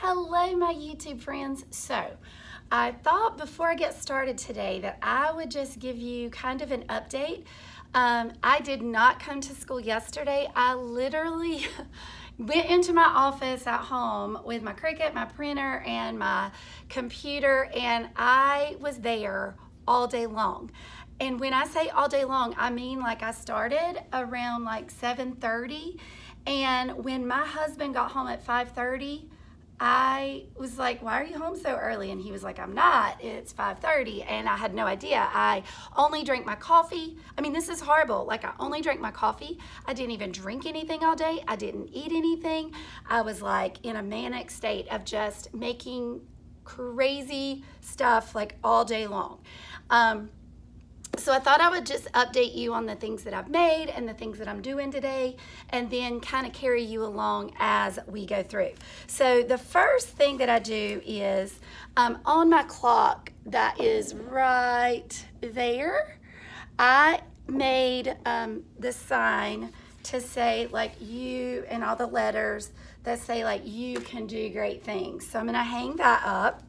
Hello, my YouTube friends. So I thought before I get started today that I would just give you kind of an update. I did not come to school yesterday. I literally went into my office at home with my Cricut, my printer, and my computer, and I was there all day long. And when I say all day long, I mean like I started around like 7:30, and when my husband got home at 5:30, I was like, why are you home so early? And he was like, I'm not, it's 5:30. And I had no idea. I only drank my coffee. I mean, this is horrible. Like, I only drank my coffee. I didn't even drink anything all day. I didn't eat anything. I was like in a manic state of just making crazy stuff like all day long. So I thought I would just update you on the things that I've made and the things that I'm doing today, and then kind of carry you along as we go through. So the first thing that I do is on my clock that is right there, I made the sign to say like you, and all the letters that say like you can do great things. So I'm gonna hang that up.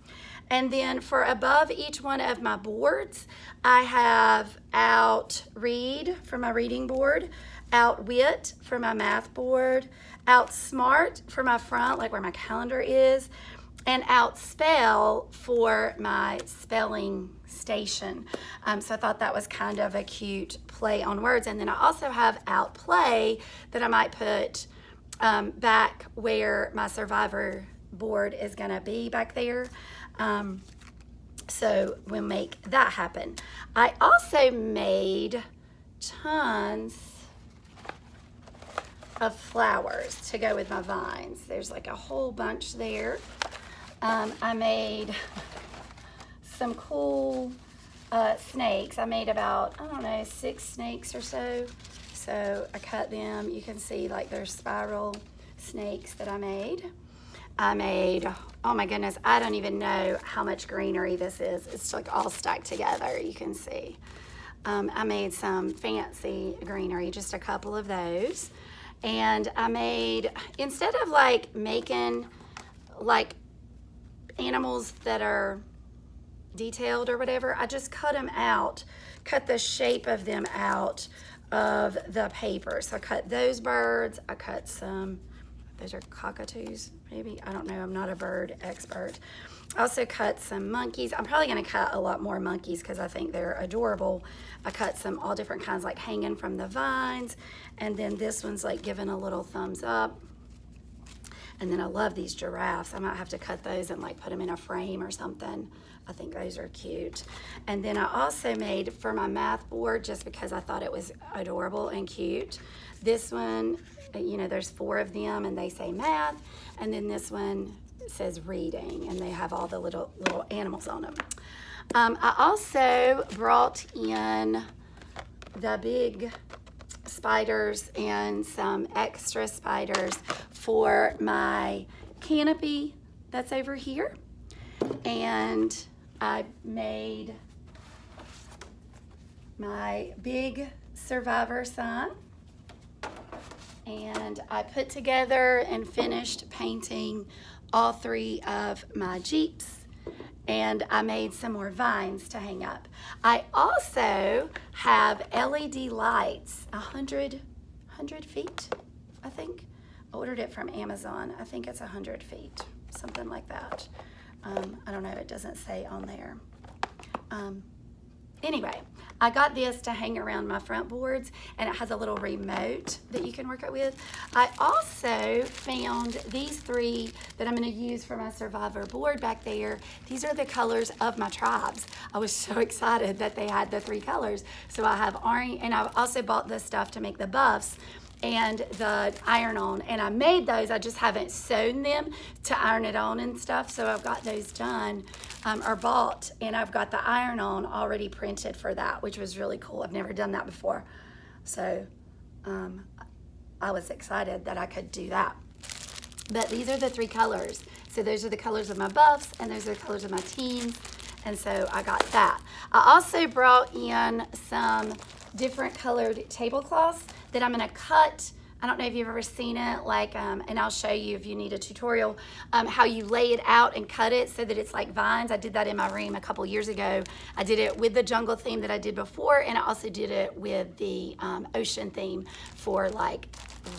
And then for above each one of my boards, I have out read for my reading board, out wit for my math board, out smart for my front, like where my calendar is, and out spell for my spelling station. So I thought that was kind of a cute play on words. And then I also have out play that I might put back where my survivor board is gonna be back there. So we'll make that happen. I also made tons of flowers to go with my vines. There's like a whole bunch there. I made some cool snakes. I made about, I don't know, 6 snakes or so. So I cut them. You can see like there's spiral snakes that I made. Oh my goodness, I don't even know how much greenery this is. It's like all stacked together, you can see. I made some fancy greenery, just a couple of those. And I made, instead of like making like animals that are detailed or whatever, I just cut them out, cut the shape of them out of the paper. So I cut those birds, I cut some, those are cockatoos, maybe. I don't know. I'm not a bird expert. I also cut some monkeys. I'm probably going to cut a lot more monkeys because I think they're adorable. I cut some all different kinds, like hanging from the vines. And then this one's like giving a little thumbs up. And then I love these giraffes. I might have to cut those and like put them in a frame or something. I think those are cute. And then I also made for my math board, just because I thought it was adorable and cute, this one, you know, there's 4 of them and they say math, and then this one says reading, and they have all the little animals on them. I also brought in the big spiders and some extra spiders for my canopy that's over here, and I made my big survivor sign. And I put together and finished painting all 3 of my Jeeps, and I made some more vines to hang up. I also have LED lights, 100 feet, I think. I ordered it from Amazon. I think it's 100 feet, something like that. I don't know, it doesn't say on there. Anyway, I got this to hang around my front boards, and it has a little remote that you can work it with. I also found these 3 that I'm going to use for my survivor board back there. These are the colors of my tribes. I was so excited that they had the 3 colors. So I have orange, and I also bought this stuff to make the buffs and the iron-on, and I made those. I just haven't sewn them to iron it on and stuff, so I've got those done or bought, and I've got the iron-on already printed for that, which was really cool. I've never done that before, so I was excited that I could do that. But these are the 3 colors. So those are the colors of my buffs, and those are the colors of my teams, and so I got that. I also brought in some different colored tablecloths that I'm going to cut I don't know if you've ever seen it, like, and I'll show you if you need a tutorial, how you lay it out and cut it so that it's like vines. I did that in my room a couple years ago. I did it with the jungle theme that I did before, and I also did it with the ocean theme for like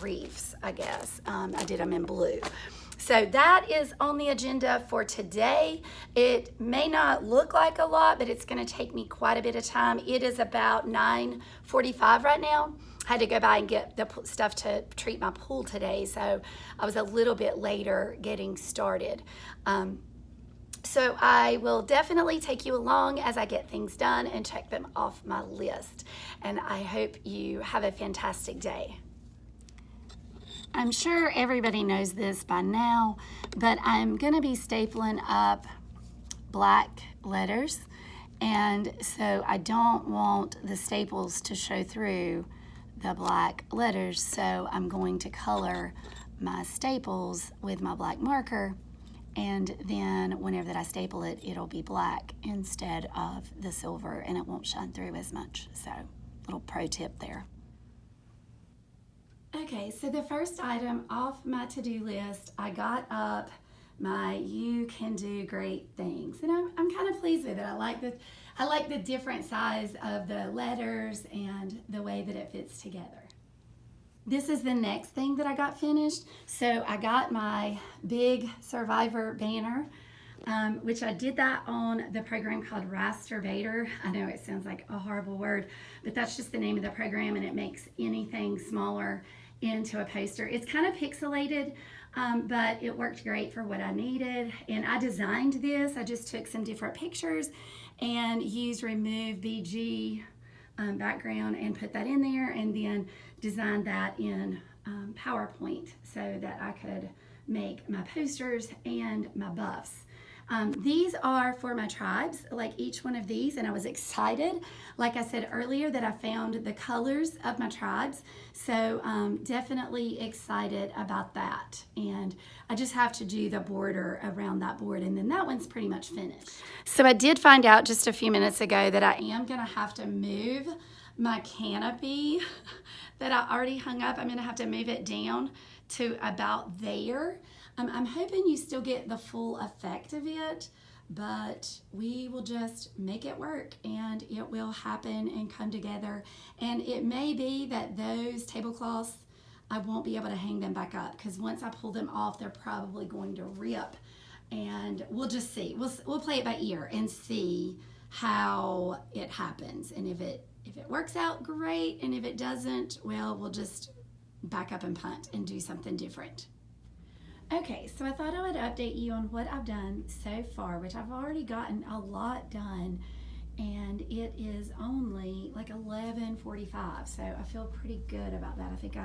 reefs, I guess. I did them in blue. So that is on the agenda for today. It may not look like a lot, but it's going to take me quite a bit of time. It is about 9:45 right now. I had to go by and get the stuff to treat my pool today, so I was a little bit later getting started. So I will definitely take you along as I get things done and check them off my list. And I hope you have a fantastic day. I'm sure everybody knows this by now, but I'm going to be stapling up black letters, and so I don't want the staples to show through the black letters, so I'm going to color my staples with my black marker, and then whenever that I staple it, it'll be black instead of the silver, and it won't shine through as much. So, little pro tip there. Okay, so the first item off my to-do list, I got up my You Can Do Great Things, and I'm kind of pleased with it. I like the different size of the letters and the way that it fits together. This is the next thing that I got finished. So I got my big Survivor banner, which I did that on the program called Rastervator. I know it sounds like a horrible word, but that's just the name of the program, and it makes anything smaller into a poster. It's kind of pixelated, but it worked great for what I needed. And I designed this. I just took some different pictures and used Remove BG background and put that in there, and then designed that in PowerPoint so that I could make my posters and my buffs. These are for my tribes, like each one of these, and I was excited, like I said earlier, that I found the colors of my tribes, so definitely excited about that. And I just have to do the border around that board, and then that one's pretty much finished. So I did find out just a few minutes ago that I am going to have to move my canopy that I already hung up. I'm going to have to move it down to about there. I'm hoping you still get the full effect of it, but we will just make it work, and it will happen and come together. And it may be that those tablecloths, I won't be able to hang them back up, because once I pull them off, they're probably going to rip, and we'll just see. We'll play it by ear and see how it happens. And if it works out, great, and if it doesn't, well, we'll just back up and punt and do something different. Okay, so I thought I would update you on what I've done so far, which I've already gotten a lot done, and it is only like 11:45, so I feel pretty good about that. I think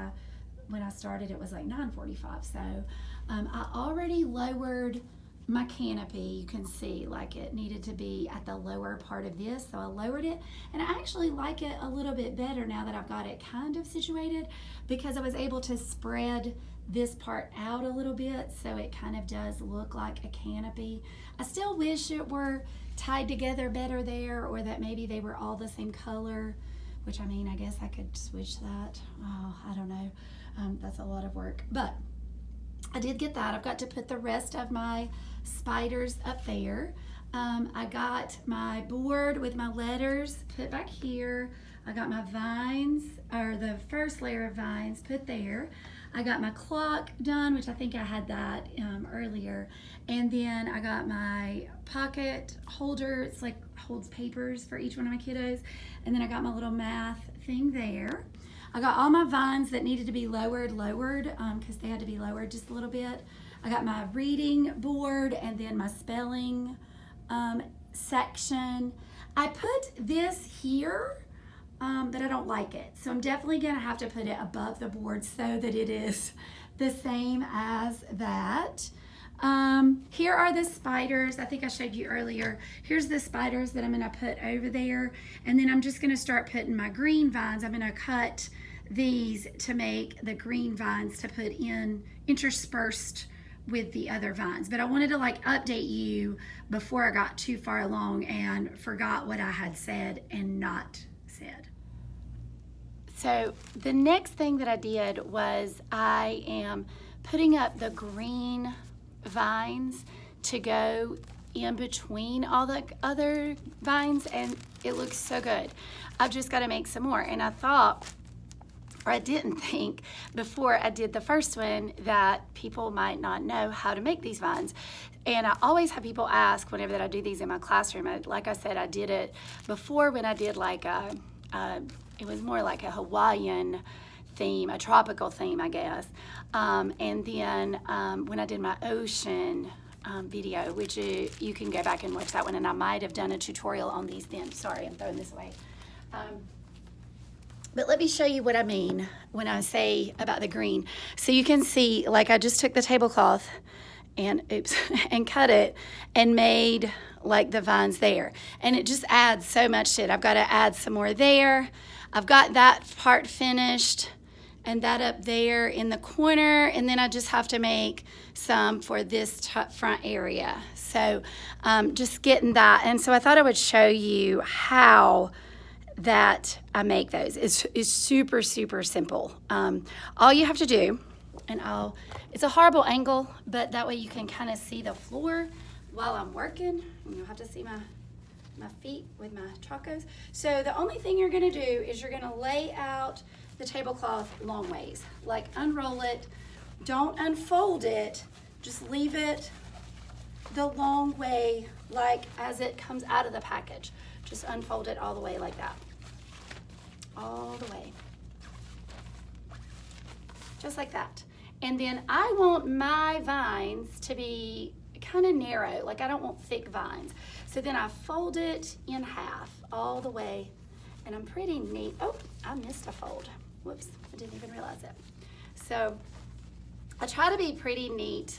when I started it was like 9:45, so I already lowered my canopy. You can see like it needed to be at the lower part of this, so I lowered it, and I actually like it a little bit better now that I've got it kind of situated, because I was able to spread this part out a little bit, so it kind of does look like a canopy. I still wish it were tied together better there, or that maybe they were all the same color, which, I mean, I guess I could switch that. Oh, I don't know. That's a lot of work, but I did get that. I've got to put the rest of my spiders up there. I got my board with my letters put back here. I got my vines, or the first layer of vines, put there. I got my clock done, which I think I had that earlier. And then I got my pocket holder. It's like holds papers for each one of my kiddos. And then I got my little math thing there. I got all my vines that needed to be lowered, because they had to be lowered just a little bit. I got my reading board, and then my spelling section. I put this here, but I don't like it. So I'm definitely gonna have to put it above the board so that it is the same as that. Here are the spiders. I think I showed you earlier. Here's the spiders that I'm gonna put over there. And then I'm just gonna start putting my green vines. I'm gonna cut these to make the green vines to put in interspersed with the other vines. But I wanted to like update you before I got too far along and forgot what I had said and not said. So the next thing that I did was I am putting up the green vines to go in between all the other vines, and it looks so good. I've just got to make some more. And I thought, or I didn't think before I did the first one, that people might not know how to make these vines. And I always have people ask whenever that I do these in my classroom. Like I said, I did it before when I did like it was more like a Hawaiian theme, a tropical theme, I guess. And then when I did my ocean video, which you can go back and watch that one, and I might have done a tutorial on these then. Sorry, I'm throwing this away. But let me show you what I mean when I say about the green. So you can see, like, I just took the tablecloth and and cut it and made like the vines there. And it just adds so much to it. I've got to add some more there. I've got that part finished and that up there in the corner, and then I just have to make some for this front area. So just getting that. And so I thought I would show you how that I make those. It's super, super simple. All you have to do, and it's a horrible angle, but that way you can kind of see the floor while I'm working. And you'll have to see my feet with my chacos. So the only thing you're gonna do is you're gonna lay out the tablecloth long ways. Like, unroll it, don't unfold it, just leave it the long way, like as it comes out of the package. Just unfold it all the way like that. All the way. Just like that. And then I want my vines to be kind of narrow, like I don't want thick vines. So then I fold it in half all the way, and I'm pretty neat. Oh, I missed a fold. Whoops, I didn't even realize it. So I try to be pretty neat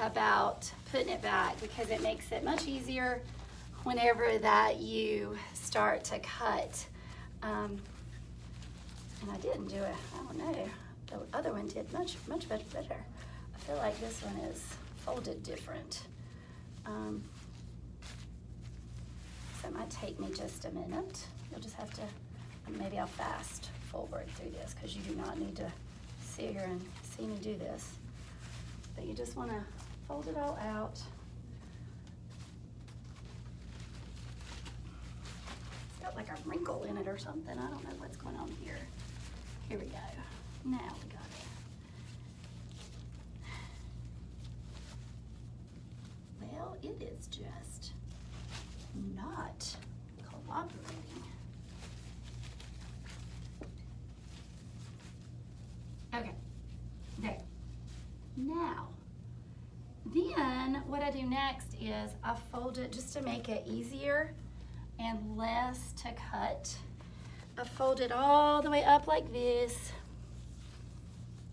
about putting it back because it makes it much easier whenever that you start to cut. And I didn't do it, I don't know. The other one did much better. I feel like this one is folded different. So it might take me just a minute. You'll just have to, maybe I'll fast forward through this because you do not need to sit here and see me do this. But you just want to fold it all out. It's got like a wrinkle in it or something. I don't know what's going on here. Here we go. Now we got it. Well, it is just not cooperating. Okay, there. Now, then what I do next is I fold it just to make it easier and less to cut. I fold it all the way up like this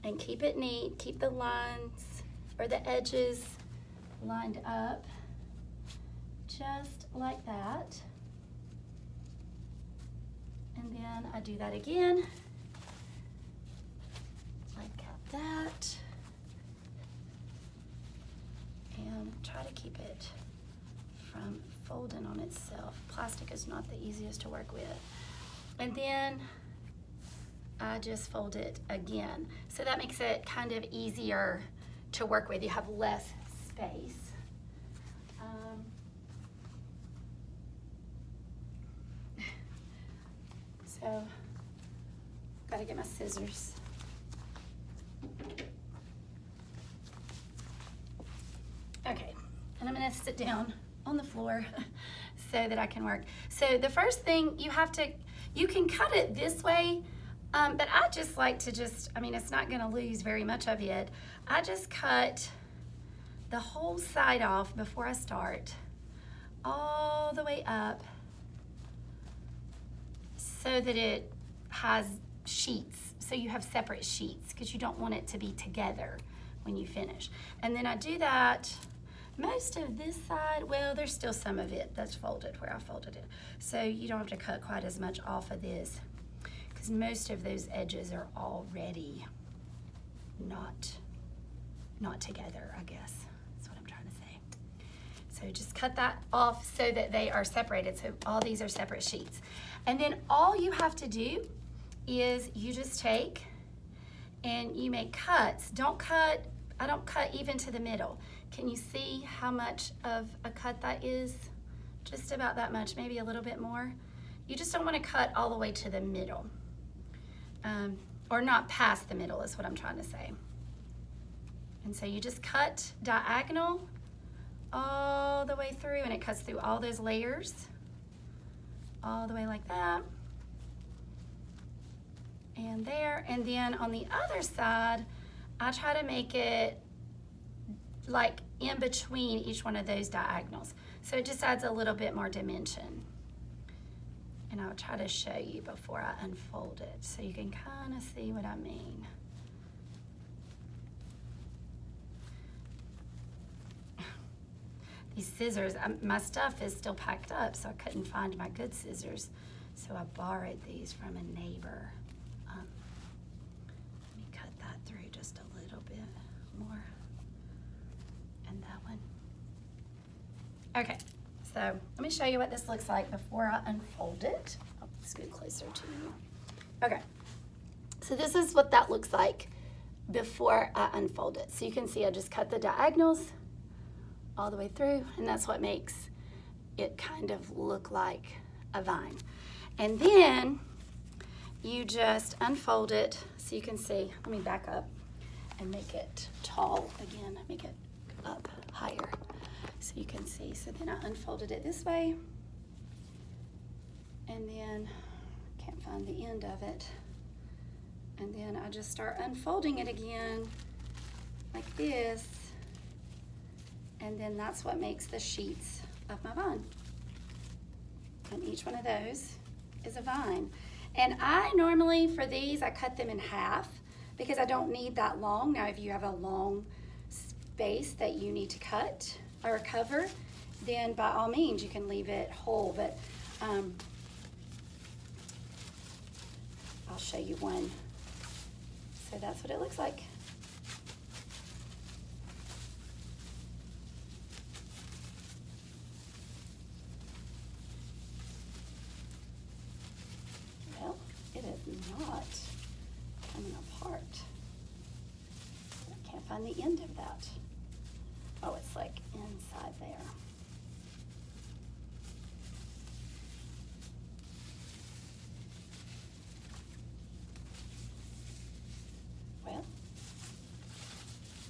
and keep it neat, keep the lines or the edges lined up just like that. And then I do that again, like that. And try to keep it from folding on itself. Plastic is not the easiest to work with. And then I just fold it again. So that makes it kind of easier to work with. You have less space. So, gotta get my scissors. Okay, and I'm gonna sit down on the floor so that I can work. So the first thing you can cut it this way, but I just like to it's not gonna lose very much of it. I just cut the whole side off before I start, all the way up, so that it has sheets, so you have separate sheets, because you don't want it to be together when you finish. And then I do that. Most of this side, well, there's still some of it that's folded where I folded it. So you don't have to cut quite as much off of this because most of those edges are already not together, I guess. That's what I'm trying to say. So just cut that off so that they are separated. So all these are separate sheets. And then all you have to do is you just take and you make cuts. I don't cut even to the middle. Can you see how much of a cut that is? Just about that much, maybe a little bit more. You just don't want to cut all the way to the middle. Or not past the middle is what I'm trying to say. And so you just cut diagonal all the way through, and it cuts through all those layers, all the way like that. And there, and then on the other side, I try to make it like in between each one of those diagonals. So it just adds a little bit more dimension. And I'll try to show you before I unfold it so you can kind of see what I mean. These scissors, my stuff is still packed up, so I couldn't find my good scissors. So I borrowed these from a neighbor. Let me cut that through just a little bit more. And that one. Okay, so let me show you what this looks like before I unfold it. I'll scoot closer to you. Okay, so this is what that looks like before I unfold it. So you can see I just cut the diagonals all the way through, and that's what makes it kind of look like a vine. And then you just unfold it so you can see. Let me back up and make it tall again, make it up higher so you can see. So then I unfolded it this way, and then can't find the end of it. And then I just start unfolding it again like this, and then that's what makes the sheets of my vine. And each one of those is a vine. And I normally, for these, I cut them in half because I don't need that long. Now, if you have a long space that you need to cut or cover, then by all means, you can leave it whole. But I'll show you one. So that's what it looks like. Well, it is not coming apart. I can't find the end of that. Oh, it's like inside there.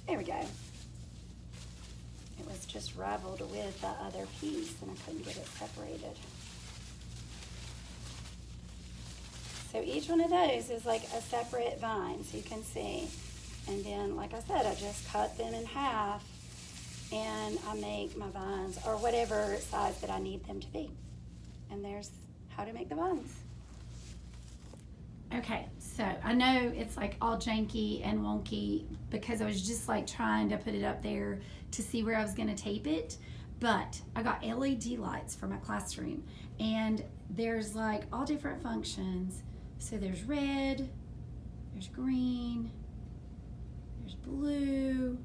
There we go. It was just raveled with the other piece and I couldn't get it separated. So each one of those is like a separate vine, so you can see. And then, like I said, I just cut them in half and I make my vines, or whatever size that I need them to be. And there's how to make the vines. Okay, so I know it's like all janky and wonky because I was just like trying to put it up there to see where I was going to tape it, but I got LED lights for my classroom, and there's like all different functions. So there's red, there's green, there's blue,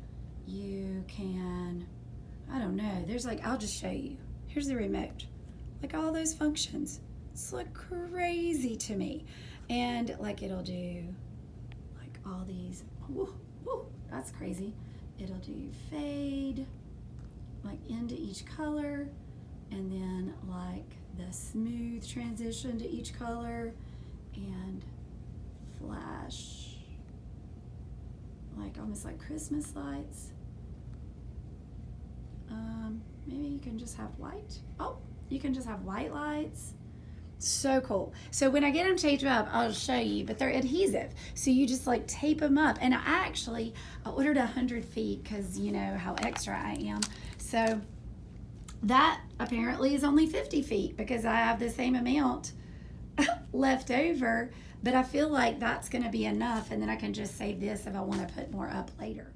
you can, I don't know, there's like, I'll just show you. Here's the remote. Like all those functions. It's like crazy to me. And like it'll do like all these, whoa, whoa, that's crazy. It'll do fade, like into each color, and then like the smooth transition to each color, and flash, like almost like Christmas lights. Maybe you can just have white. Oh, you can just have white lights. So cool. So when I get them taped up, I'll show you, but they're adhesive. So you just like tape them up. And I ordered 100 feet because you know how extra I am. So that apparently is only 50 feet because I have the same amount left over, but I feel like that's going to be enough. And then I can just save this if I want to put more up later.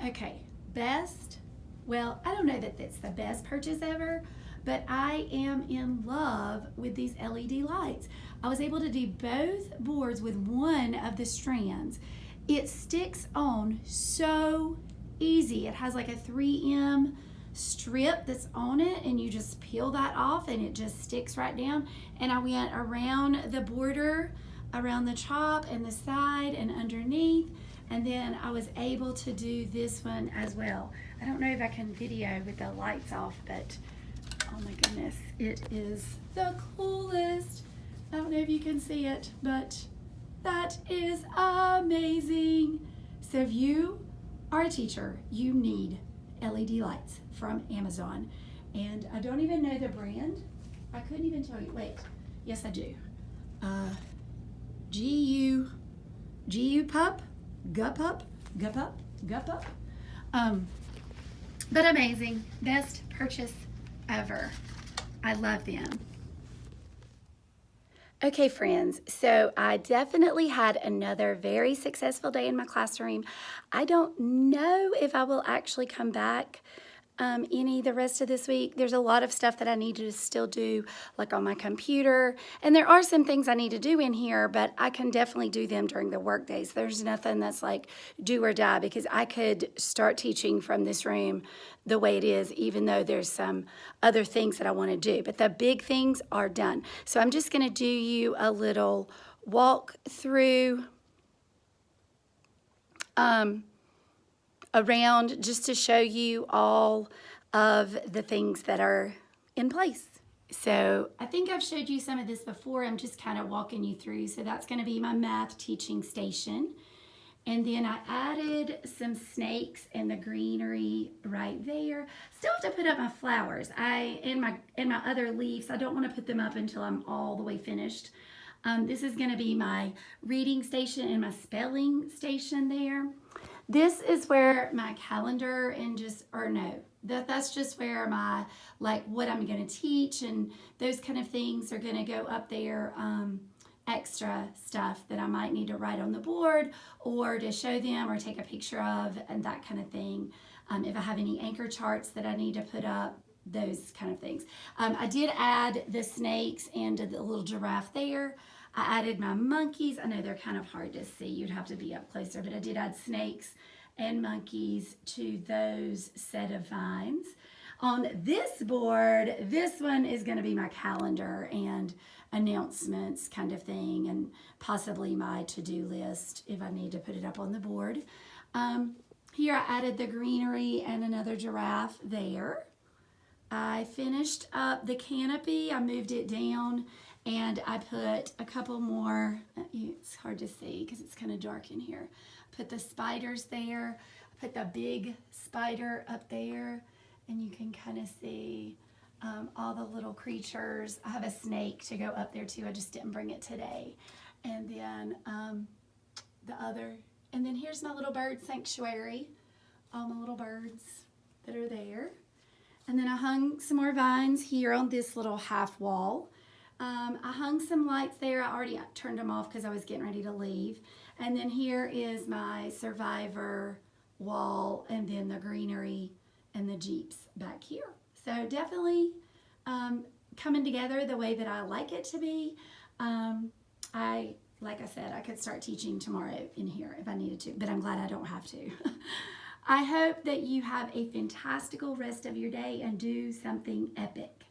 Okay, best. Well, I don't know that it's the best purchase ever, but I am in love with these LED lights. I was able to do both boards with one of the strands. It sticks on so easy. It has like a 3M strip that's on it, and you just peel that off and it just sticks right down. And I went around the border around the top and the side and underneath. And then I was able to do this one as well. I don't know if I can video with the lights off, but oh my goodness, it is the coolest. I don't know if you can see it, but that is amazing. So if you are a teacher, you need LED lights from Amazon. And I don't even know the brand. I couldn't even tell you. Wait, yes I do. Gupup. But amazing. Best purchase ever. I love them. Okay, friends, so I definitely had another very successful day in my classroom. I don't know if I will actually come back any the rest of this week. There's a lot of stuff that I need to still do, like on my computer, and there are some things I need to do in here, but I can definitely do them during the work days. There's nothing that's like do or die, because I could start teaching from this room the way it is, even though there's some other things that I want to do, but the big things are done. So I'm just going to do you a little walk through around, just to show you all of the things that are in place. So I think I've showed you some of this before. I'm just kind of walking you through. So that's going to be my math teaching station. And then I added some snakes and the greenery right there. Still have to put up my flowers. And my other leaves, I don't want to put them up until I'm all the way finished. This is going to be my reading station and my spelling station there. This is where my calendar and that's just where my, like, what I'm going to teach and those kind of things are going to go up there. Extra stuff that I might need to write on the board or to show them or take a picture of and that kind of thing. If I have any anchor charts that I need to put up, those kind of things. I did add the snakes and the little giraffe there. I added my monkeys. I know they're kind of hard to see. You'd have to be up closer, but I did add snakes and monkeys to those set of vines. On this board, this one is going to be my calendar and announcements kind of thing, and possibly my to-do list if I need to put it up on the board. Here I added the greenery and another giraffe there. I finished up the canopy. I moved it down and I put a couple more, it's hard to see because it's kind of dark in here. Put the spiders there. I put the big spider up there and you can kind of see all the little creatures. I have a snake to go up there too. I just didn't bring it today. And then and then here's my little bird sanctuary. All my little birds that are there. And then I hung some more vines here on this little half wall. I hung some lights there. I already turned them off because I was getting ready to leave. And then here is my survivor wall and then the greenery and the Jeeps back here. So definitely coming together the way that I like it to be. Like I said, I could start teaching tomorrow in here if I needed to, but I'm glad I don't have to. I hope that you have a fantastical rest of your day and do something epic.